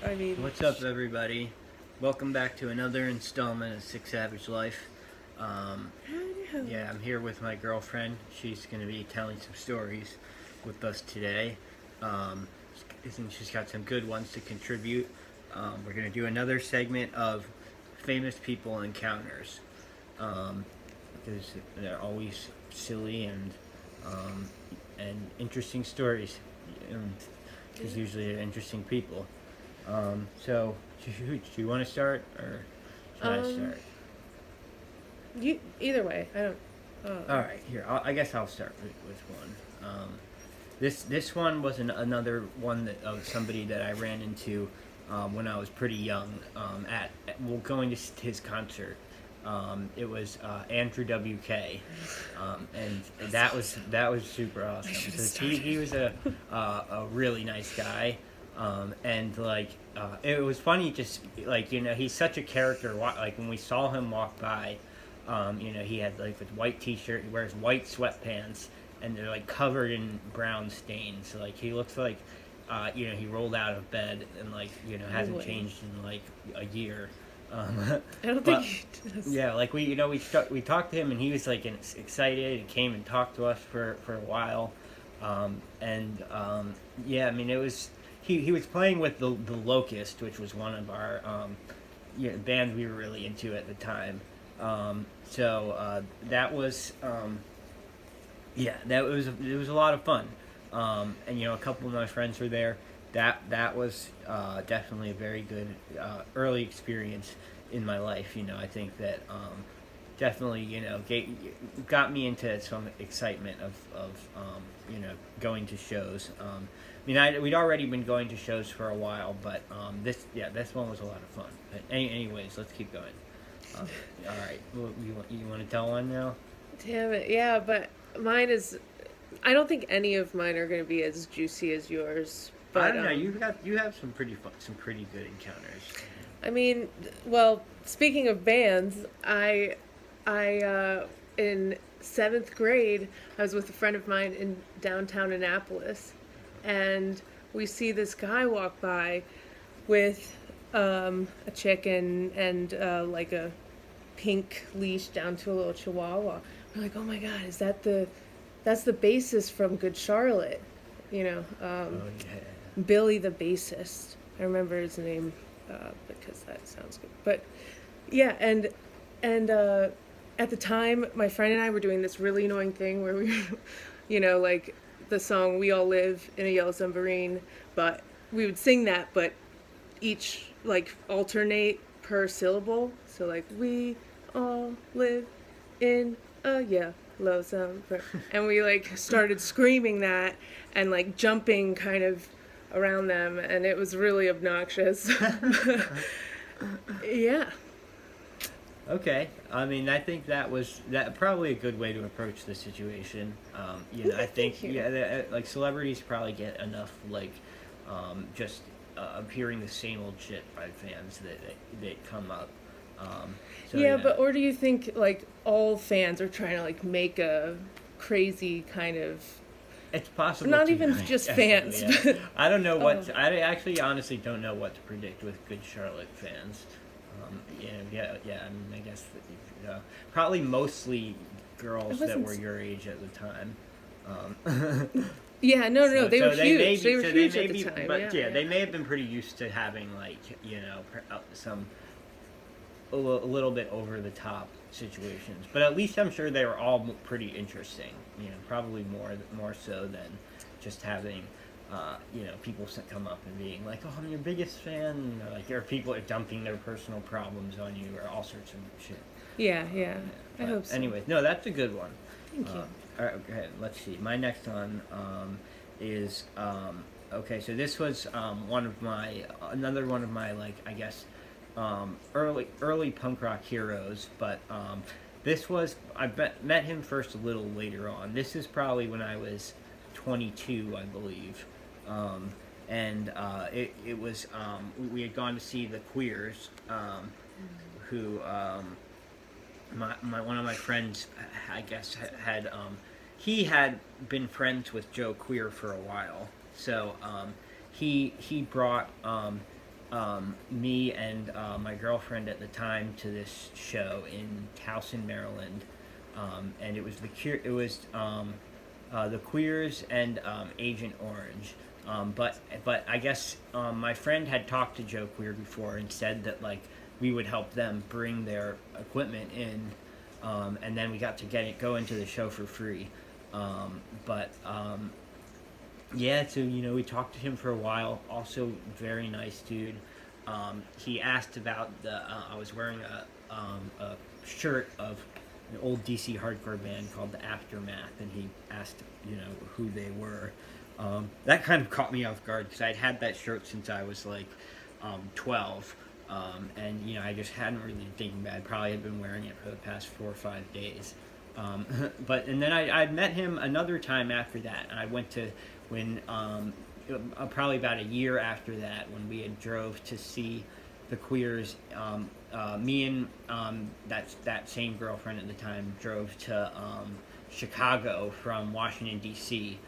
I mean, What's up, everybody? Welcome back to another installment of Six Savage Life. Um, yeah, I'm here with my girlfriend. She's going to be telling some stories with us today. I think she's got some good ones to contribute. We're going to do another segment of famous people encounters because they're always silly um, and interesting stories. Because usually they're interesting people. So, do you want to start, or should I um, start? you either way. I don't. All right, here. I guess I'll start with one. This one was another one that of somebody that I ran into when I was pretty young. Well, going to his concert. It was Andrew WK, and that was super awesome should have because he started. he was a really nice guy. And it was funny, just he's such a character. Like when we saw him walk by, he had like this white T-shirt, he wears white sweatpants, and they're like covered in brown stains. So like he looks like, he rolled out of bed and hasn't Boy. changed in like a year. Um, I don't think but he does. yeah, like we talked to him and he was like excited and came and talked to us for a while, yeah, I mean it was he was playing with the Locust, which was one of our bands we were really into at the time. That was yeah, it was a lot of fun. And a couple of my friends were there. That was definitely a very good early experience in my life. I think that definitely got me into some excitement of going to shows. We'd already been going to shows for a while, but this one was a lot of fun. But anyways, let's keep going. All right, well, you want to tell one now? Damn it. Yeah, but mine is. I don't think any of mine are going to be as juicy as yours. I But don't know. You have some pretty fun, some pretty good encounters. I mean, well, speaking of bands, I in seventh grade, I was with a friend of mine in downtown Annapolis, and we see this guy walk by with a chicken and like a pink leash down to a little chihuahua. We're like, oh my god, is that that's the bassist from Good Charlotte? You know, Oh yeah. Billy the bassist. I remember his name because that sounds good. But yeah, and at the time, my friend and I were doing this really annoying thing where we, like the song "We All Live in a Yellow Submarine," but we would sing that, but each like alternate per syllable. So like we all live in a yellow submarine, and we like started screaming that and like jumping kind of around them, and it was really obnoxious. Yeah. Okay. I mean, I think that probably a good way to approach the situation. I think Thank you. like celebrities probably get enough just hearing the same old shit by fans that come up. Um, so Yeah, yeah, but or do you think like all fans are trying to like make a crazy kind of it's possible. not To, even I just guess, fans, yeah. but I don't know oh, I actually honestly don't know what to predict with Good Charlotte fans. Yeah. I mean, I guess probably mostly it girls that wasn't. were your age at the time. Um, Yeah, no, they were they may huge. be, They were so they huge may at the be, time. but Yeah, yeah, yeah. they may have been pretty used to having some a little bit over the top situations. But at least I'm sure they were all pretty interesting. Probably more so than just having people come up and being like, "Oh, I'm your biggest fan," or people are dumping their personal problems on you, or all sorts of shit. Yeah, yeah. Yeah. I But hope so. anyways, no, that's a good one. Thank you. All right, okay, let's see. My next one is okay. So this was another one of my I guess early punk rock heroes, but this was met him first a little later on. This is probably when I was 22, I believe. Um, it was we had gone to see the Queers, who one of my friends, I guess, had he had been friends with Joe Queer for a while, so he brought me and my girlfriend at the time to this show in Towson, Maryland, and it was the Queers and Agent Orange. But I guess my friend had talked to Joe Queer before and said that like we would help them bring their equipment in, and then we got to go into the show for free. Yeah, so we talked to him for a while. Also, very nice dude. He asked about I was wearing a shirt of an old DC hardcore band called the Aftermath, and he asked who they were. That kind of caught me off guard because I'd had that shirt since I was like 12, and I just hadn't really been thinking about it. Probably had been wearing it for the past 4 or 5 days. And then I'd met him another time after that, and I went to when probably about a year after that when we had drove to see the Queers. Me and that same girlfriend at the time drove to Chicago from Washington D.C.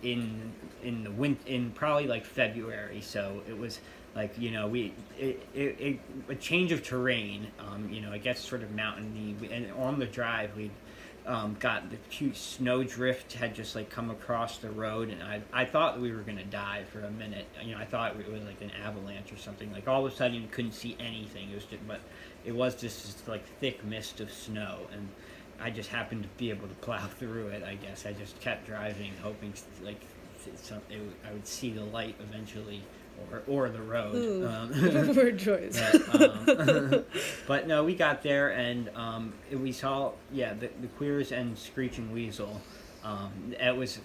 In probably like February, so it was like a change of terrain. It gets sort of mountainy, and on the drive we got the cute snow drift had just like come across the road, and I thought we were gonna die for a minute. I thought it was like an avalanche or something. Like all of a sudden you couldn't see anything. It was just this like thick mist of snow, and I just happened to be able to plow through it. I guess I just kept driving, hoping like I would see the light eventually, or the road. Word choice. But no, we got there, and we saw the Queers and Screeching Weasel. That was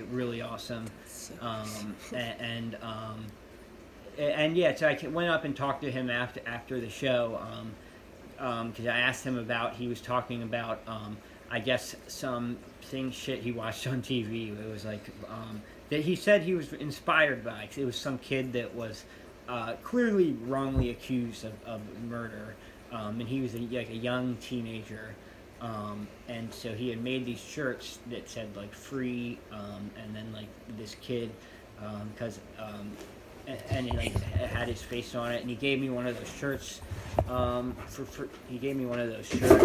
really awesome. And so I went up and talked to him after the show. Because I asked him he was talking about, I guess, some shit he watched on TV. It was like, that he said he was inspired by. It was some kid that was clearly wrongly accused of murder. And he was a young teenager. And so he had made these shirts that said, like, free, and then, like, this kid, and it had his face on it, and he gave me one of those shirts. He gave me one of those shirts,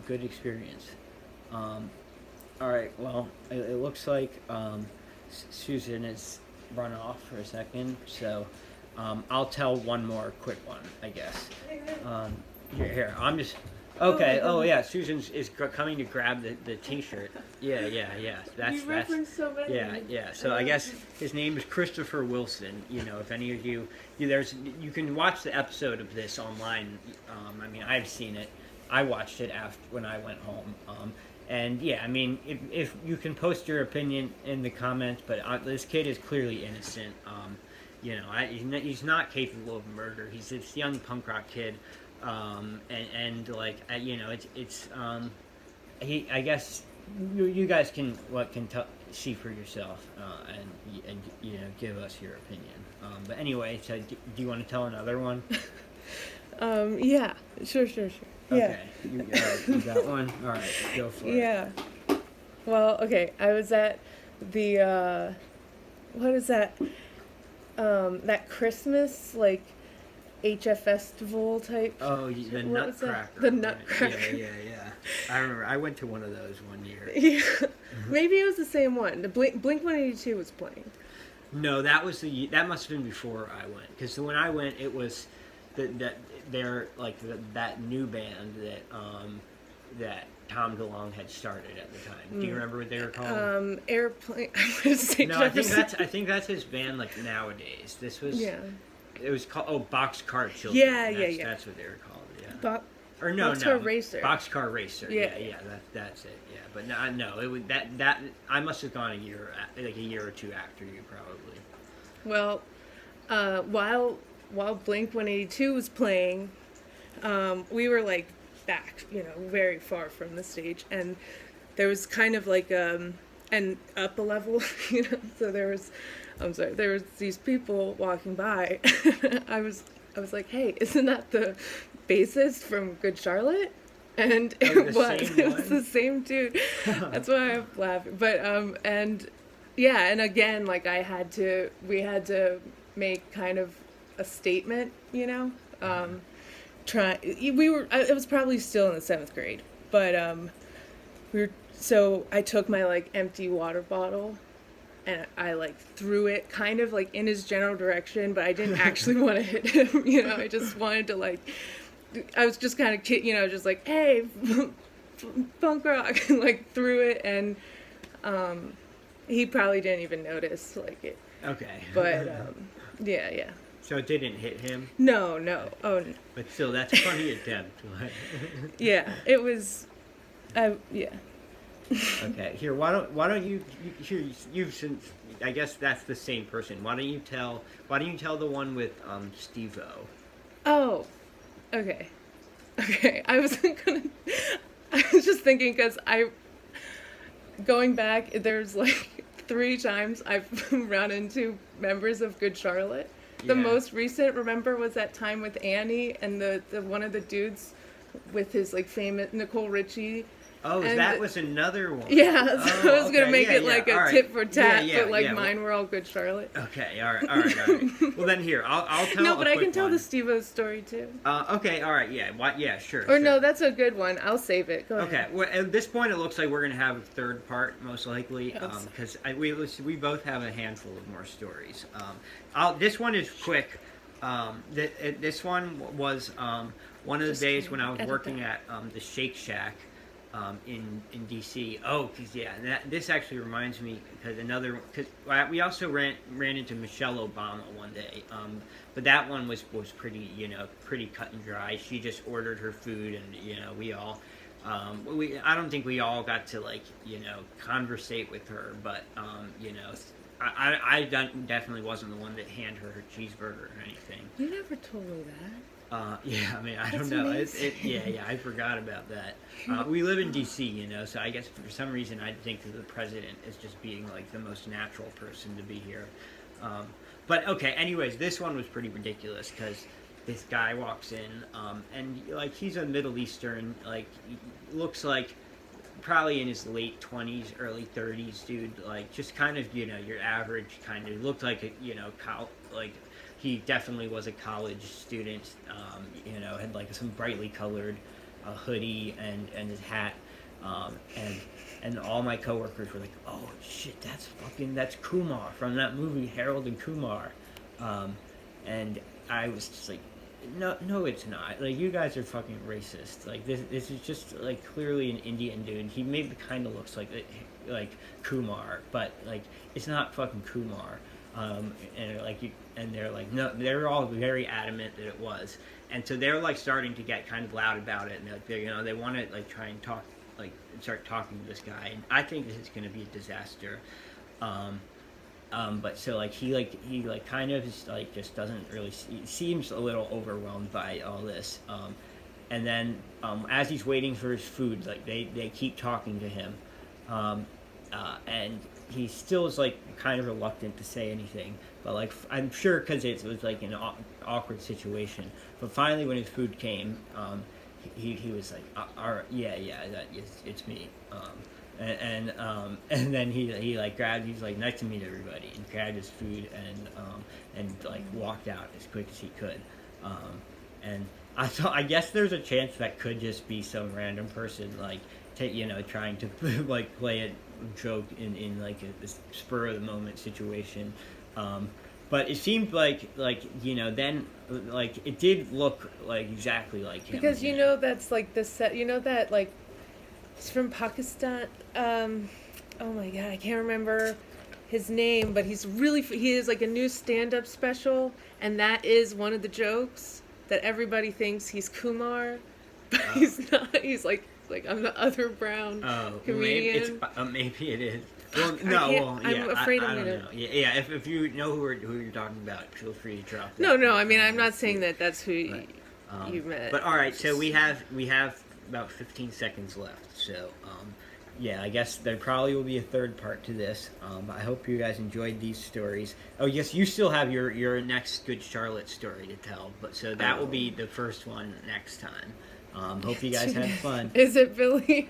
good experience. All right, well, it looks like Susan has run off for a second, so I'll tell one more quick one, I guess. Here, I'm just. Okay. Oh yeah, Susan is coming to grab the T-shirt. Yeah. That's so many. Yeah. So I guess his name is Christopher Wilson. If any of you you can watch the episode of this online. I mean, I've seen it. I watched it when I went home. And yeah, I mean, if you can post your opinion in the comments, but this kid is clearly innocent. He's not capable of murder. He's this young punk rock kid. I guess you guys can see for yourself, and give us your opinion. But anyway, so do you want to tell another one? Yeah, sure. Okay, you got one. All right, go for it. Yeah. Well, okay. I was at the what is that? That Christmas HF Festival type. Oh, the Nutcracker. The Nutcracker. Right? Yeah. I remember. I went to one of those one year. Yeah, maybe it was the same one. The Blink 182 was playing. No, that that must have been before I went. Because when I went, it was that new band that Tom DeLonge had started at the time. Do you remember what they were called? Airplane. I think that's his band nowadays. This was. Yeah. It was called Boxcar Children. Yeah. That's what they were called. Yeah. Boxcar Racer. Boxcar Racer. Yeah. That's it. Yeah, but no, it was that I must have gone a year or two after you probably. Well, while Blink 182 was playing, we were back, very far from the stage, and there was kind of and up a level, so there was these people walking by. I was like, hey, isn't that the bassist from Good Charlotte? And Oh, it the was same it was one? the same dude. That's why I'm laughing. But and yeah, and again, like we had to make kind of a statement, you know. It was probably still in the 7th grade, but so I took my like empty water bottle and I like threw it kind of like in his general direction, but I didn't actually want to hit him, you know. I just wanted to like, I was just kind of you know, just like, hey, punk rock, and like threw it, and he probably didn't even notice like it, Okay. but yeah. So it didn't hit him, No, oh no. but still, that's a funny attempt. Yeah, it was, yeah. Okay, here. Why don't you here? You've since I guess that's the same person. Why don't you tell the one with Steve-O? Oh, okay. I was just thinking because going back, there's like 3 times I've run into members of Good Charlotte. The Yeah. most recent, remember, was that time with Annie and the one of the dudes with his like famous Nicole Richie. Oh, And that was another one. Yeah, so Oh, I was gonna okay. make Yeah, it yeah. like a All right. tit for tat, Yeah, but like yeah. mine were all Good Charlotte. Okay, all right. Well, then here, I'll tell. No, a but I quick can tell one. the Steve-O story too. Okay, all right, yeah, yeah, sure. Or sure. no, that's a good one. I'll save it. Go Okay, ahead. well, at this point, it looks like we're gonna have a third part, most likely, Yes. because we both have a handful of more stories. This one is quick. This one was one of the Just days kidding. when I was Edit working that. at the Shake Shack in DC. Oh, because yeah, and this actually reminds me because we also ran into Michelle Obama one day. But that one was pretty pretty cut and dry. She just ordered her food, and we all. I don't think we all got to conversate with her, but I definitely wasn't the one that handed her cheeseburger or anything. You never told me that. Yeah, I mean, I That's don't know. amazing. Yeah, I forgot about that. We live in DC, so I guess for some reason I think that the president is just being like the most natural person to be here. But okay, anyways, this one was pretty ridiculous because this guy walks in, and like he's a Middle Eastern, like looks like probably in his late 20s, early 30s, dude. Like just kind of your average kind of looked like like he definitely was a college student. Had like some brightly colored hoodie and his hat, and all my coworkers were like, "Oh shit, that's Kumar from that movie Harold and Kumar," and I was just like, No, it's not. Like, you guys are fucking racist. Like, this is just like clearly an Indian dude. He maybe kind of looks like Kumar, but like it's not fucking Kumar. And they're like, no, they're all very adamant that it was, and so they're like starting to get kind of loud about it, and they want to like try and start talking to this guy, and I think this is going to be a disaster. But so he kind of just doesn't really seems a little overwhelmed by all this, and then as he's waiting for his food, like they keep talking to him, and he still is like kind of reluctant to say anything, but like I'm sure because it was like an awkward situation. But finally, when his food came, he was like, all right, yeah, it's me. And then he like grabbed. He's like, nice to meet everybody, and grabbed his food and like walked out as quick as he could. And I guess there's a chance that could just be some random person like trying to like play a joke in like a spur of the moment situation. But it seemed like then like it did look like exactly like him Because that's like the set. That like he's from Pakistan. Oh my god, I can't remember his name, but he is like a new stand-up special, and that is one of the jokes that everybody thinks he's Kumar, but he's not. He's like I'm the other brown comedian. Maybe it is. Well, I'm afraid I I'm don't gonna. know. Yeah. If you know who you're talking about, feel free to drop. No. I mean, I'm not saying that that's who you met. But all right, so we have about 15 seconds left. So yeah, I guess there probably will be a third part to this. I hope you guys enjoyed these stories. Oh yes, you still have your next Good Charlotte story to tell, but so that will be the first one next time. Hope you guys had fun. Is it Billy?